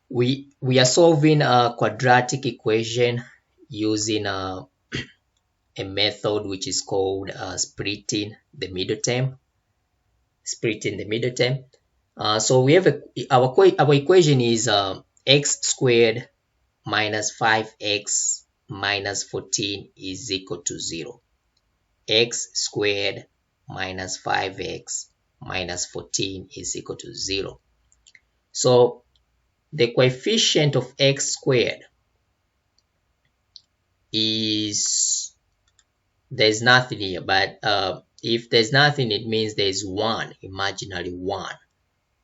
We are solving a quadratic equation using a method which is called splitting the middle term. So we have our equation is x squared minus 5x minus 14 is equal to 0. X squared minus 5x minus 14 is equal to 0. So the coefficient of x squared is, there's nothing here, but if there's nothing, it means there's 1, imaginary 1.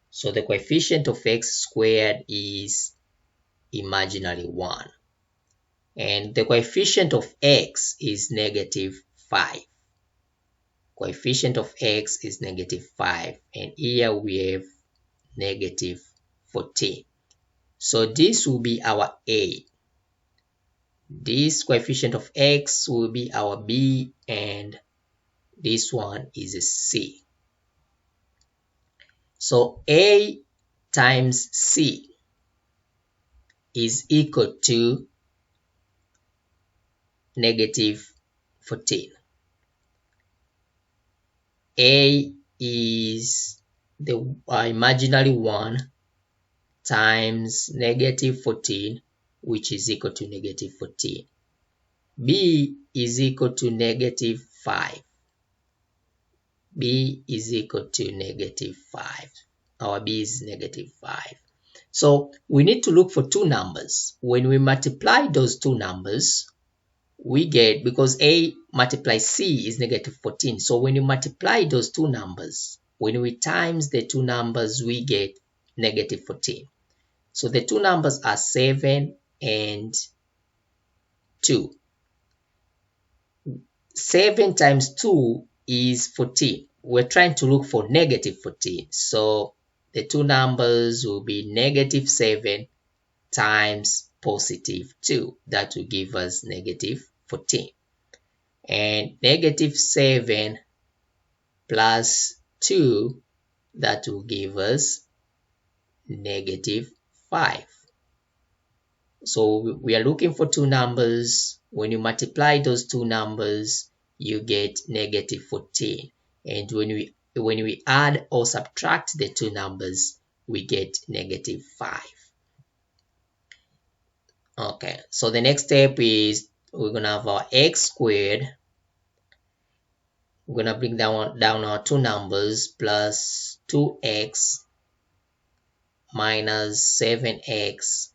So the coefficient of x squared is imaginary 1. And the coefficient of x is negative 5. Coefficient of x is negative 5. And here we have negative 14. So this will be our A. This coefficient of x will be our B, and this one is a C. So A times C is equal to negative 14. A is the imaginary 1 times negative 14, which is equal to negative 14. B is equal to negative 5. B is equal to negative 5. Our B is negative 5. So we need to look for two numbers. When we multiply those two numbers, we get, because A multiplies C is negative 14. So when you multiply those two numbers, when we times the two numbers, we get negative 14. So the two numbers are 7 and 2. 7 times 2 is 14. We're trying to look for negative 14. So the two numbers will be negative 7 times positive 2. That will give us negative 14. And negative 7 plus 2, that will give us negative 5. So we are looking for two numbers. When you multiply those two numbers, you get negative 14. And when we add or subtract the two numbers, we get negative 5. Okay, so the next step is we're gonna have our x squared. We're gonna bring down our two numbers, plus 2x minus 7x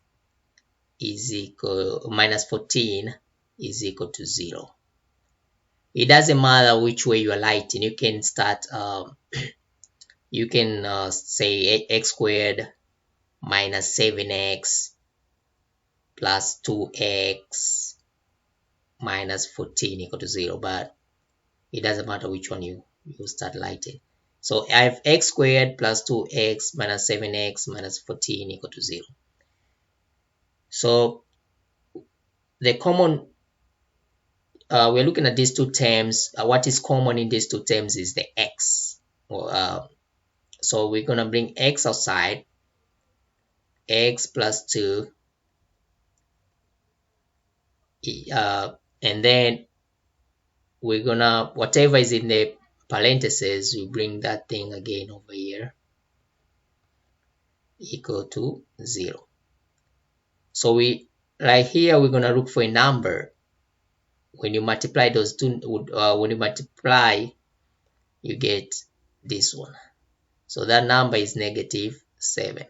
is equal, minus 14 is equal to 0. It doesn't matter which way you are writing. You can start, you can say x squared minus 7x plus 2x minus 14 equal to 0, but it doesn't matter which one you start writing. So I have x squared plus 2x minus 7x minus 14 equal to 0. So the common, we're looking at these two terms. What is common in these two terms is the x. So we're going to bring x outside. X plus 2. And then we're going to, whatever is in the parentheses, we bring that thing again over here, equal to 0. So right here, we're going to look for a number. When you multiply those two, when you multiply, you get this one. So that number is negative 7.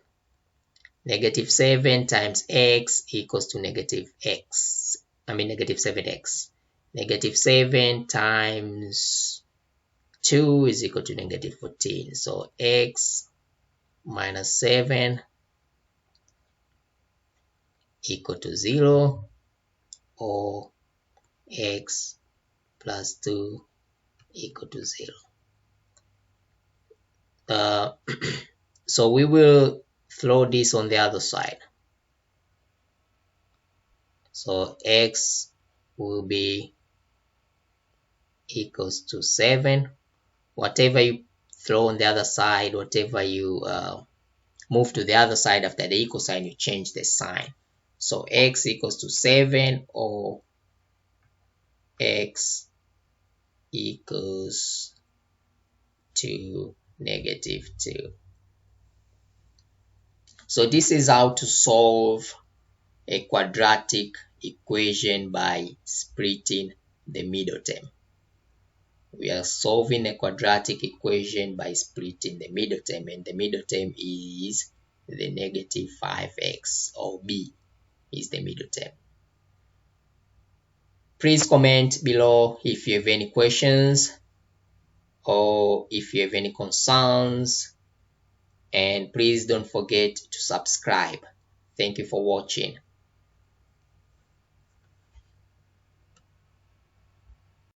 Negative 7 times x equals to negative x. Negative 7x. Negative 7 times 2 is equal to negative 14. So x minus 7 equal to 0, or x plus 2 equal to 0. So we will throw this on the other side. So x will be equals to 7. Whatever you throw on the other side, whatever you move to the other side after the equal sign, you change the sign. So x equals to 7 or x equals to -2. So this is how to solve a quadratic equation by splitting the middle term. We are solving a quadratic equation by splitting the middle term, and the middle term is the -5x, or b is the middle term. Please comment below if you have any questions or if you have any concerns, and please don't forget to subscribe. Thank you for watching.